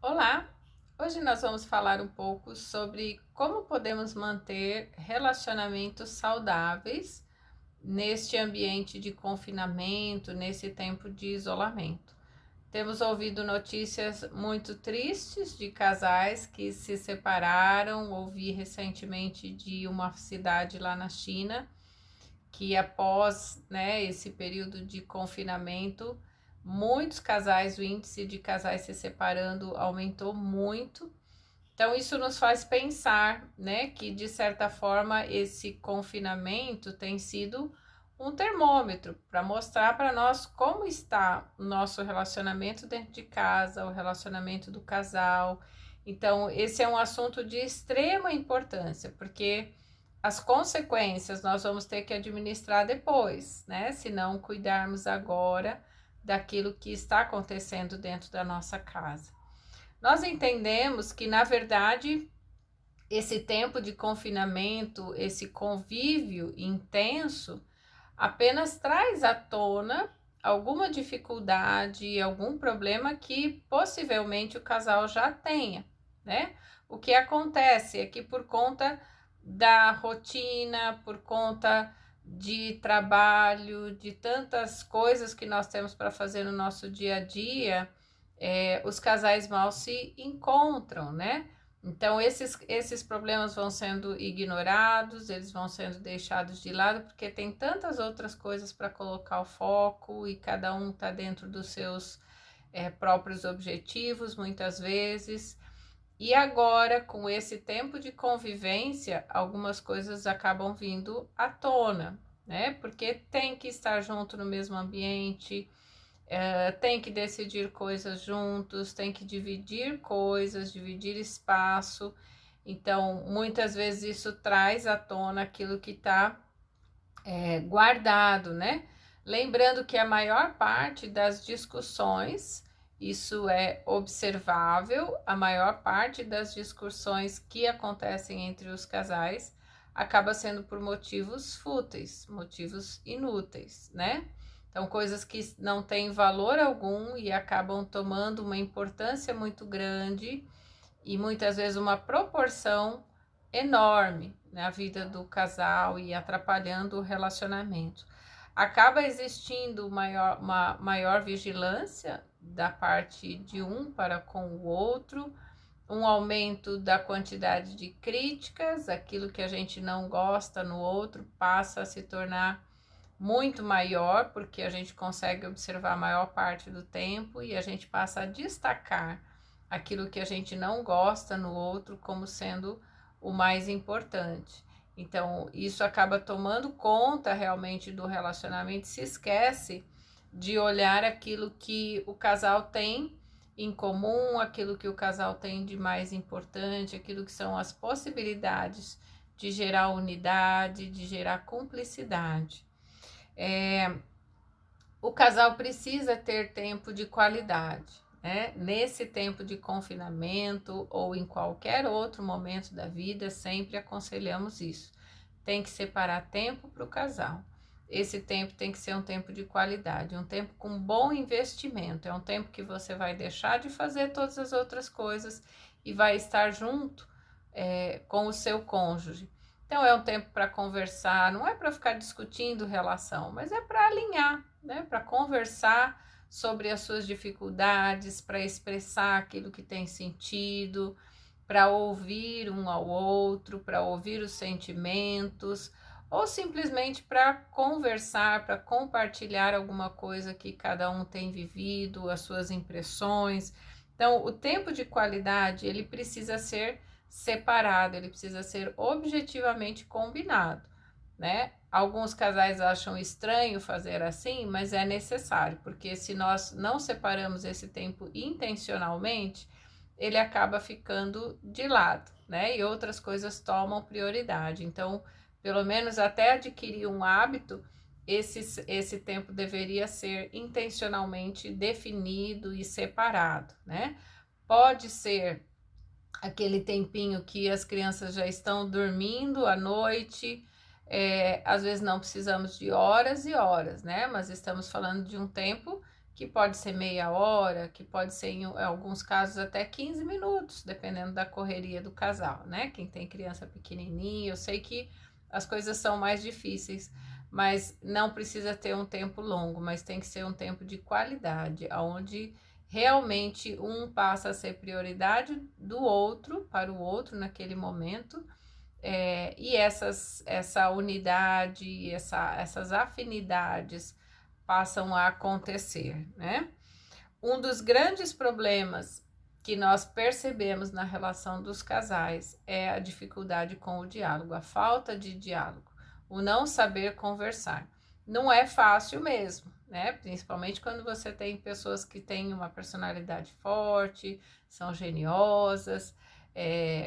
Olá! Hoje nós vamos falar um pouco sobre como podemos manter relacionamentos saudáveis neste ambiente de confinamento, nesse tempo de isolamento. Temos ouvido notícias muito tristes de casais que se separaram. Ouvi recentemente de uma cidade lá na China que após, esse período de confinamento, muitos casais, o índice de casais se separando aumentou muito. Então isso nos faz pensar, que de certa forma esse confinamento tem sido um termômetro para mostrar para nós como está o nosso relacionamento dentro de casa, o relacionamento do casal. Então, esse é um assunto de extrema importância, porque as consequências nós vamos ter que administrar depois, Se não cuidarmos agora daquilo que está acontecendo dentro da nossa casa. Nós entendemos que, na verdade, esse tempo de confinamento, esse convívio intenso, apenas traz à tona alguma dificuldade, algum problema que possivelmente o casal já tenha, O que acontece é que por conta da rotina, por conta de trabalho, de tantas coisas que nós temos para fazer no nosso dia a dia, os casais mal se encontram, Então, esses problemas vão sendo ignorados, eles vão sendo deixados de lado, porque tem tantas outras coisas para colocar o foco e cada um está dentro dos seus próprios objetivos, muitas vezes. E agora, com esse tempo de convivência, algumas coisas acabam vindo à tona, Porque tem que estar junto no mesmo ambiente, tem que decidir coisas juntos, tem que dividir coisas, dividir espaço. Então, muitas vezes isso traz à tona aquilo que está guardado, Lembrando que a maior parte das discussões, isso é observável, a maior parte das discussões que acontecem entre os casais acaba sendo por motivos fúteis, motivos inúteis, Então, coisas que não têm valor algum e acabam tomando uma importância muito grande e muitas vezes uma proporção enorme na vida do casal e atrapalhando o relacionamento. Acaba existindo uma maior vigilância da parte de um para com o outro, um aumento da quantidade de críticas, aquilo que a gente não gosta no outro passa a se tornar muito maior, porque a gente consegue observar a maior parte do tempo e a gente passa a destacar aquilo que a gente não gosta no outro como sendo o mais importante. Então, isso acaba tomando conta realmente do relacionamento, se esquece de olhar aquilo que o casal tem em comum, aquilo que o casal tem de mais importante, aquilo que são as possibilidades de gerar unidade, de gerar cumplicidade. O casal precisa ter tempo de qualidade, Nesse tempo de confinamento ou em qualquer outro momento da vida, sempre aconselhamos isso. Tem que separar tempo para o casal. Esse tempo tem que ser um tempo de qualidade, um tempo com bom investimento. É um tempo que você vai deixar de fazer todas as outras coisas e vai estar junto com o seu cônjuge. Então, é um tempo para conversar, não é para ficar discutindo relação, mas é para alinhar, Para conversar sobre as suas dificuldades, para expressar aquilo que tem sentido, para ouvir um ao outro, para ouvir os sentimentos, ou simplesmente para conversar, para compartilhar alguma coisa que cada um tem vivido, as suas impressões. Então, o tempo de qualidade, ele precisa ser separado, ele precisa ser objetivamente combinado, Alguns casais acham estranho fazer assim, mas é necessário, porque se nós não separamos esse tempo intencionalmente, ele acaba ficando de lado, E outras coisas tomam prioridade. Então, pelo menos até adquirir um hábito, esse tempo deveria ser intencionalmente definido e separado, Pode ser aquele tempinho que as crianças já estão dormindo à noite, às vezes não precisamos de horas e horas, Mas estamos falando de um tempo que pode ser meia hora, que pode ser em alguns casos até 15 minutos, dependendo da correria do casal, né? Quem tem criança pequenininha, eu sei que as coisas são mais difíceis, mas não precisa ter um tempo longo, mas tem que ser um tempo de qualidade, onde realmente um passa a ser prioridade do outro, para o outro naquele momento, e essa unidade, essas afinidades passam a acontecer, né? Um dos grandes problemas que nós percebemos na relação dos casais é a dificuldade com o diálogo, a falta de diálogo, o não saber conversar. Não é fácil mesmo, né? Principalmente quando você tem pessoas que têm uma personalidade forte, são geniosas,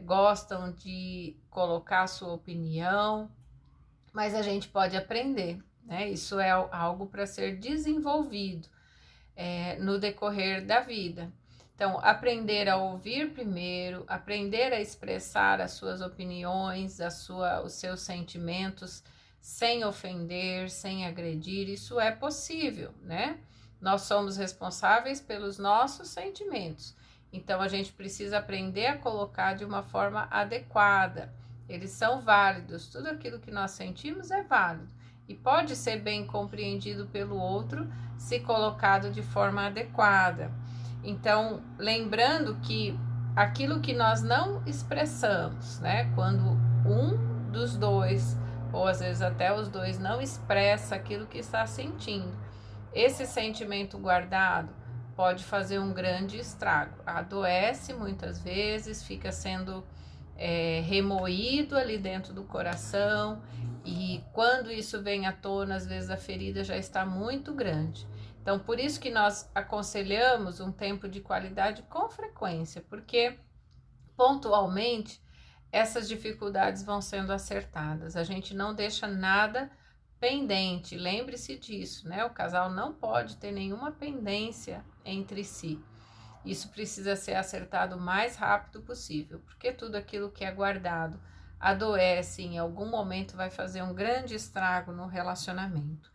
gostam de colocar a sua opinião, mas a gente pode aprender, né? Isso é algo para ser desenvolvido no decorrer da vida. Então, aprender a ouvir primeiro, aprender a expressar as suas opiniões, os seus sentimentos, sem ofender, sem agredir, isso é possível, né? Nós somos responsáveis pelos nossos sentimentos, então a gente precisa aprender a colocar de uma forma adequada. Eles são válidos, tudo aquilo que nós sentimos é válido e pode ser bem compreendido pelo outro se colocado de forma adequada. Então, lembrando que aquilo que nós não expressamos, né, quando um dos dois, ou às vezes até os dois, não expressa aquilo que está sentindo, esse sentimento guardado pode fazer um grande estrago. Adoece muitas vezes, fica sendo remoído ali dentro do coração, e quando isso vem à tona, às vezes a ferida já está muito grande. Então, por isso que nós aconselhamos um tempo de qualidade com frequência, porque pontualmente essas dificuldades vão sendo acertadas. A gente não deixa nada pendente, lembre-se disso, né? O casal não pode ter nenhuma pendência entre si. Isso precisa ser acertado o mais rápido possível, porque tudo aquilo que é guardado adoece, em algum momento vai fazer um grande estrago no relacionamento.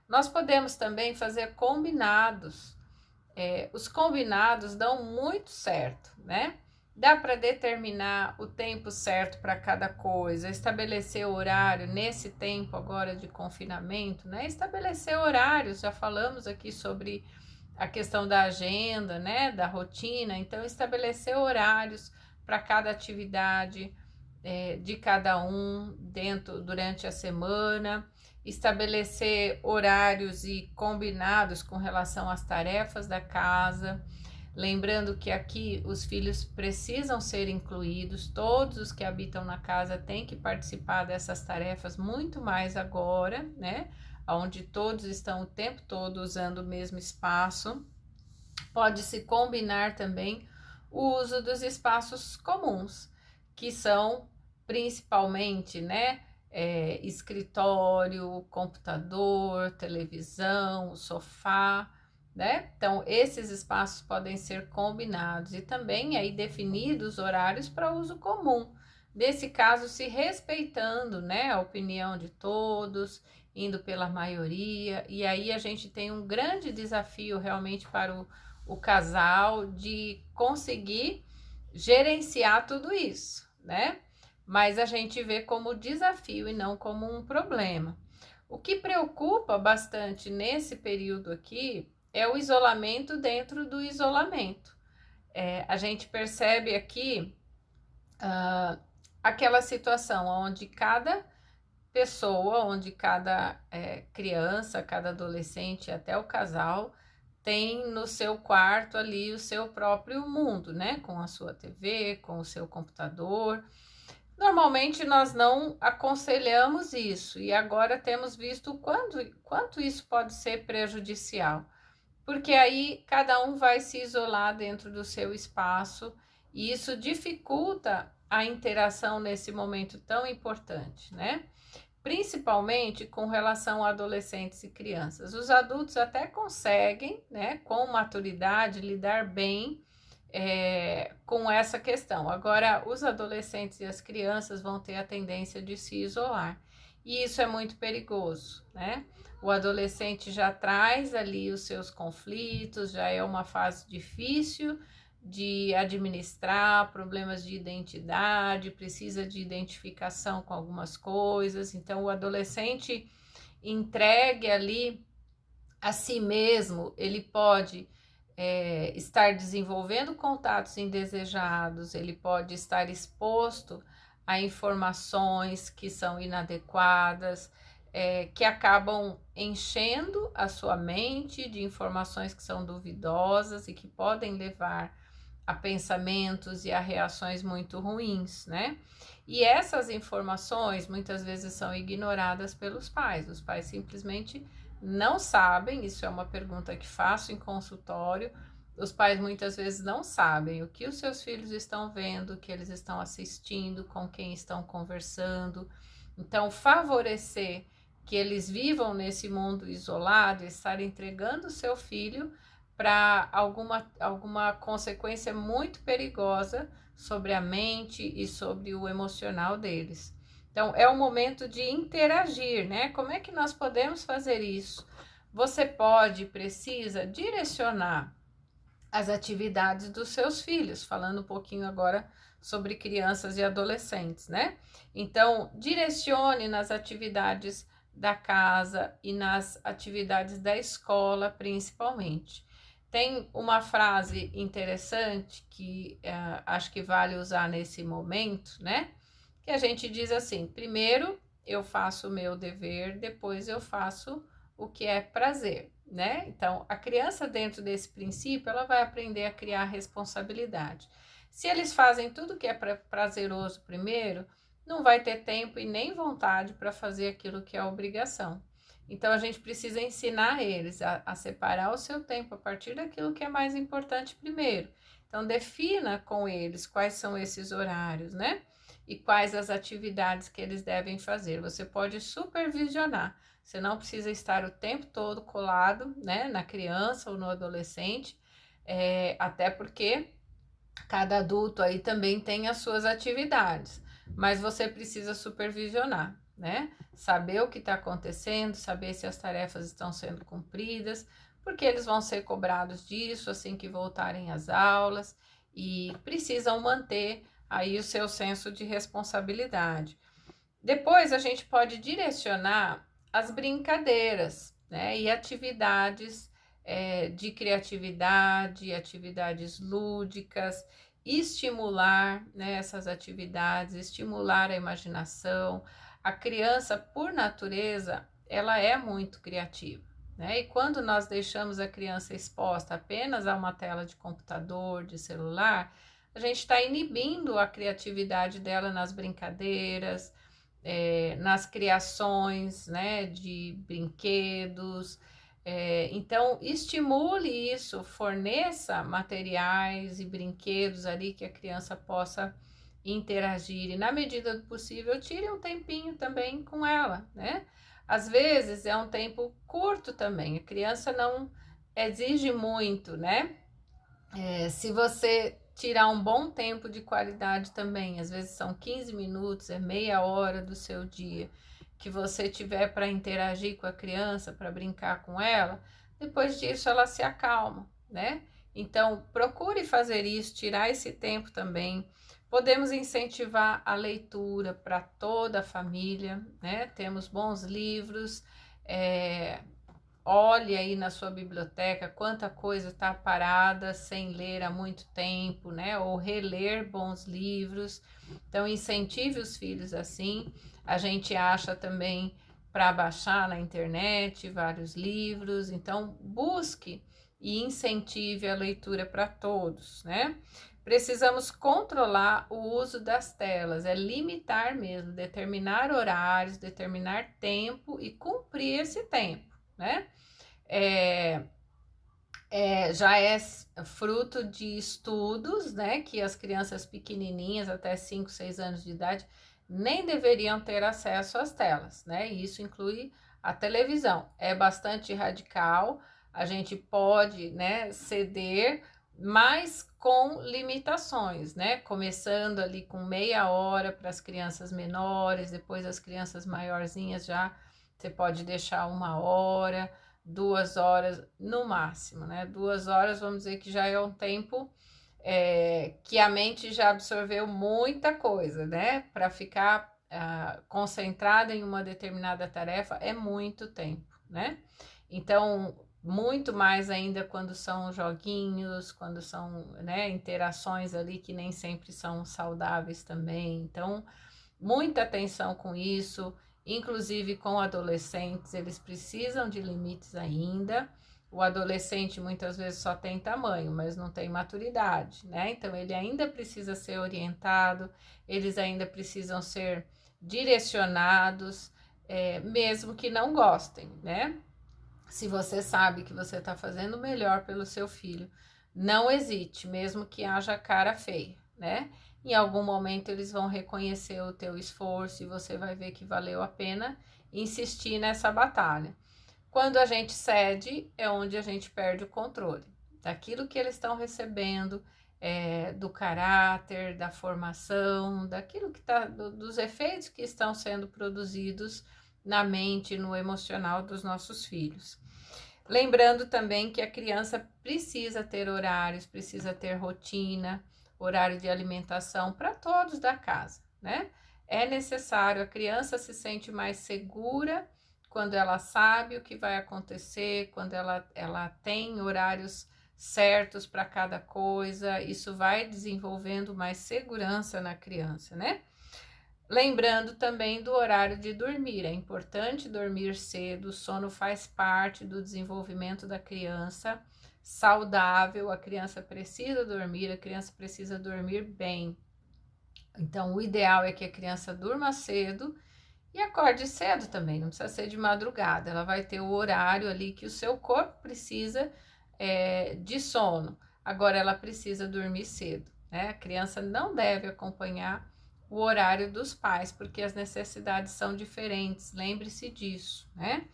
Nós podemos também fazer combinados. Os combinados dão muito certo, né? Dá para determinar o tempo certo para cada coisa, estabelecer horário nesse tempo agora de confinamento, né? Estabelecer horários, já falamos aqui sobre a questão da agenda, né? Da rotina, então estabelecer horários para cada atividade de cada um durante a semana, estabelecer horários e combinados com relação às tarefas da casa, lembrando que aqui os filhos precisam ser incluídos, todos os que habitam na casa têm que participar dessas tarefas, muito mais agora, né? Onde todos estão o tempo todo usando o mesmo espaço. Pode-se combinar também o uso dos espaços comuns, que são principalmente, né? Escritório, computador, televisão, sofá, né? Então, esses espaços podem ser combinados e também aí definidos horários para uso comum. Nesse caso, se respeitando, né, a opinião de todos, indo pela maioria, e aí a gente tem um grande desafio realmente para o casal de conseguir gerenciar tudo isso, né? Mas a gente vê como desafio e não como um problema. O que preocupa bastante nesse período aqui é o isolamento dentro do isolamento. A gente percebe aqui aquela situação onde cada pessoa, onde cada criança, cada adolescente, até o casal, tem no seu quarto ali o seu próprio mundo, né? Com a sua TV, com o seu computador. Normalmente nós não aconselhamos isso e agora temos visto quanto isso pode ser prejudicial, porque aí cada um vai se isolar dentro do seu espaço e isso dificulta a interação nesse momento tão importante, né? Principalmente com relação a adolescentes e crianças. Os adultos até conseguem, né, com maturidade, lidar bem com essa questão. Agora, os adolescentes e as crianças vão ter a tendência de se isolar. e isso é muito perigoso, né? O adolescente já traz ali os seus conflitos, já é uma fase difícil de administrar, problemas de identidade, precisa de identificação com algumas coisas. Então, o adolescente entregue ali a si mesmo, ele pode estar desenvolvendo contatos indesejados, ele pode estar exposto a informações que são inadequadas, que acabam enchendo a sua mente de informações que são duvidosas e que podem levar a pensamentos e a reações muito ruins, né? E essas informações muitas vezes são ignoradas pelos pais. Os pais simplesmente não sabem, isso é uma pergunta que faço em consultório. Os pais muitas vezes não sabem o que os seus filhos estão vendo, o que eles estão assistindo, com quem estão conversando. Então, favorecer que eles vivam nesse mundo isolado, estar entregando o seu filho para alguma consequência muito perigosa sobre a mente e sobre o emocional deles. Então, é o momento de interagir, né? Como é que nós podemos fazer isso? Você precisa direcionar as atividades dos seus filhos, falando um pouquinho agora sobre crianças e adolescentes, né? Então, direcione nas atividades da casa e nas atividades da escola, principalmente. Tem uma frase interessante que acho que vale usar nesse momento, né? Que a gente diz assim: primeiro eu faço o meu dever, depois eu faço o que é prazer, né? Então, a criança, dentro desse princípio, ela vai aprender a criar responsabilidade. Se eles fazem tudo que é prazeroso primeiro, não vai ter tempo e nem vontade para fazer aquilo que é obrigação. Então, a gente precisa ensinar eles a separar o seu tempo a partir daquilo que é mais importante primeiro. Então, defina com eles quais são esses horários, né? E quais as atividades que eles devem fazer. Você pode supervisionar. Você não precisa estar o tempo todo colado, né, na criança ou no adolescente, até porque cada adulto aí também tem as suas atividades, mas você precisa supervisionar, né? Saber o que está acontecendo, saber se as tarefas estão sendo cumpridas, porque eles vão ser cobrados disso assim que voltarem às aulas e precisam manter aí o seu senso de responsabilidade. Depois a gente pode direcionar as brincadeiras, né? E atividades de criatividade, atividades lúdicas, estimular, né, essas atividades, estimular a imaginação. A criança, por natureza, ela é muito criativa, né? E quando nós deixamos a criança exposta apenas a uma tela de computador, de celular, a gente está inibindo a criatividade dela nas brincadeiras, nas criações, né, de brinquedos. Então, estimule isso, forneça materiais e brinquedos ali que a criança possa interagir e, na medida do possível, tire um tempinho também com ela, né? Às vezes é um tempo curto também, a criança não exige muito, né? Se você tirar um bom tempo de qualidade também, às vezes são 15 minutos, é meia hora do seu dia que você tiver para interagir com a criança, para brincar com ela, depois disso ela se acalma, né? Então, procure fazer isso, tirar esse tempo também. Podemos incentivar a leitura para toda a família, né? Temos bons livros, olhe aí na sua biblioteca quanta coisa está parada sem ler há muito tempo, né? Ou reler bons livros. Então, incentive os filhos assim. A gente acha também para baixar na internet vários livros. Então, busque e incentive a leitura para todos, né? Precisamos controlar o uso das telas, é limitar mesmo, determinar horários, determinar tempo e cumprir esse tempo, né? Já é fruto de estudos, né, que as crianças pequenininhas, até 5, 6 anos de idade, nem deveriam ter acesso às telas, né, e isso inclui a televisão. É bastante radical, a gente pode, né, ceder mas com limitações, né? Começando ali com meia hora para as crianças menores, depois as crianças maiorzinhas já você pode deixar 1 hora, 2 horas no máximo, né? 2 horas, vamos dizer que já é um tempo que a mente já absorveu muita coisa, né? Para ficar concentrada em uma determinada tarefa é muito tempo, né? Então, muito mais ainda quando são joguinhos, quando são, né, interações ali que nem sempre são saudáveis também. Então, muita atenção com isso, inclusive com adolescentes, eles precisam de limites ainda. O adolescente muitas vezes só tem tamanho, mas não tem maturidade, né? Então ele ainda precisa ser orientado, eles ainda precisam ser direcionados, mesmo que não gostem, né? Se você sabe que você está fazendo o melhor pelo seu filho, não hesite, mesmo que haja cara feia, né? Em algum momento eles vão reconhecer o teu esforço e você vai ver que valeu a pena insistir nessa batalha. Quando a gente cede, é onde a gente perde o controle daquilo que eles estão recebendo, do caráter, da formação, daquilo que está, dos efeitos que estão sendo produzidos na mente, no emocional dos nossos filhos. Lembrando também que a criança precisa ter horários, precisa ter rotina, horário de alimentação para todos da casa, né? É necessário, a criança se sente mais segura quando ela sabe o que vai acontecer, quando ela tem horários certos para cada coisa, isso vai desenvolvendo mais segurança na criança, né? Lembrando também do horário de dormir, é importante dormir cedo, o sono faz parte do desenvolvimento da criança saudável, a criança precisa dormir, a criança precisa dormir bem. Então, o ideal é que a criança durma cedo e acorde cedo também, não precisa ser de madrugada, ela vai ter o horário ali que o seu corpo precisa de sono. Agora, ela precisa dormir cedo, né? A criança não deve acompanhar o horário dos pais, porque as necessidades são diferentes, lembre-se disso, né?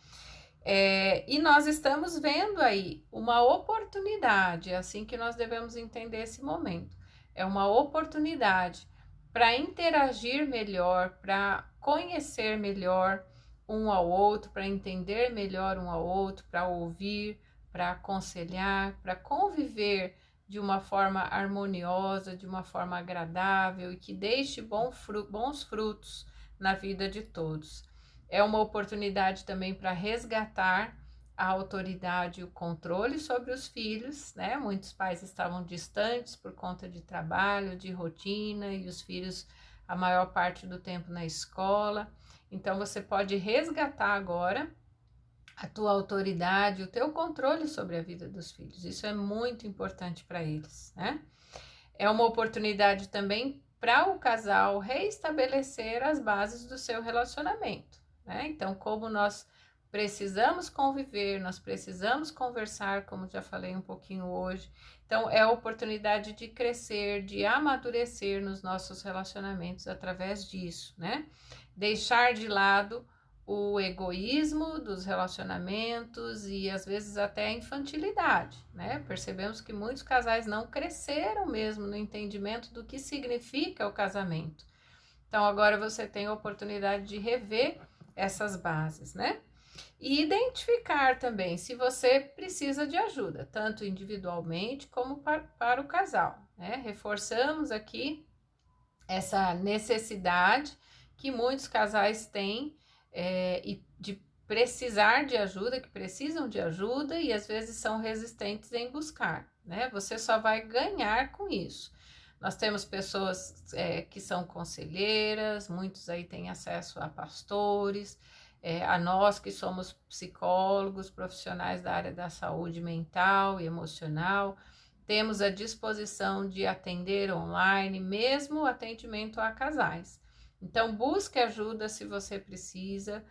E nós estamos vendo aí uma oportunidade, é assim que nós devemos entender esse momento. É uma oportunidade para interagir melhor, para conhecer melhor um ao outro, para entender melhor um ao outro, para ouvir, para aconselhar, para conviver de uma forma harmoniosa, de uma forma agradável e que deixe bons frutos na vida de todos. É uma oportunidade também para resgatar a autoridade e o controle sobre os filhos, né? Muitos pais estavam distantes por conta de trabalho, de rotina, e os filhos a maior parte do tempo na escola. Então você pode resgatar agora a tua autoridade, o teu controle sobre a vida dos filhos. Isso é muito importante para eles, né? É uma oportunidade também para o casal reestabelecer as bases do seu relacionamento, né? Então, como nós precisamos conviver, nós precisamos conversar, como já falei um pouquinho hoje. Então, é a oportunidade de crescer, de amadurecer nos nossos relacionamentos através disso, né? Deixar de lado o egoísmo dos relacionamentos e às vezes até a infantilidade, né? Percebemos que muitos casais não cresceram mesmo no entendimento do que significa o casamento. Então agora você tem a oportunidade de rever essas bases, né? E identificar também se você precisa de ajuda, tanto individualmente como para o casal, né? Reforçamos aqui essa necessidade que muitos casais têm e de precisar de ajuda, que precisam de ajuda e às vezes são resistentes em buscar, né? Você só vai ganhar com isso. Nós temos pessoas que são conselheiras, muitos aí têm acesso a pastores, a nós que somos psicólogos, profissionais da área da saúde mental e emocional, temos a disposição de atender online, mesmo o atendimento a casais. Então, busque ajuda se você precisa,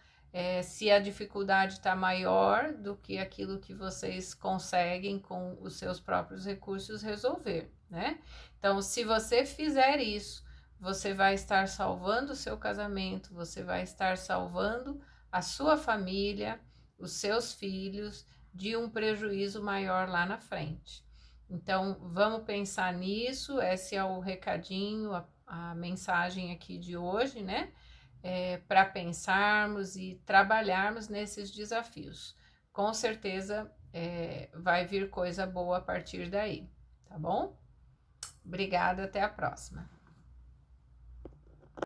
se a dificuldade está maior do que aquilo que vocês conseguem com os seus próprios recursos resolver, né? Então, se você fizer isso, você vai estar salvando o seu casamento, você vai estar salvando a sua família, os seus filhos, de um prejuízo maior lá na frente. Então, vamos pensar nisso. Esse é o recadinho, a mensagem aqui de hoje, né? Para pensarmos e trabalharmos nesses desafios. Com certeza vai vir coisa boa a partir daí, tá bom? Obrigada, até a próxima.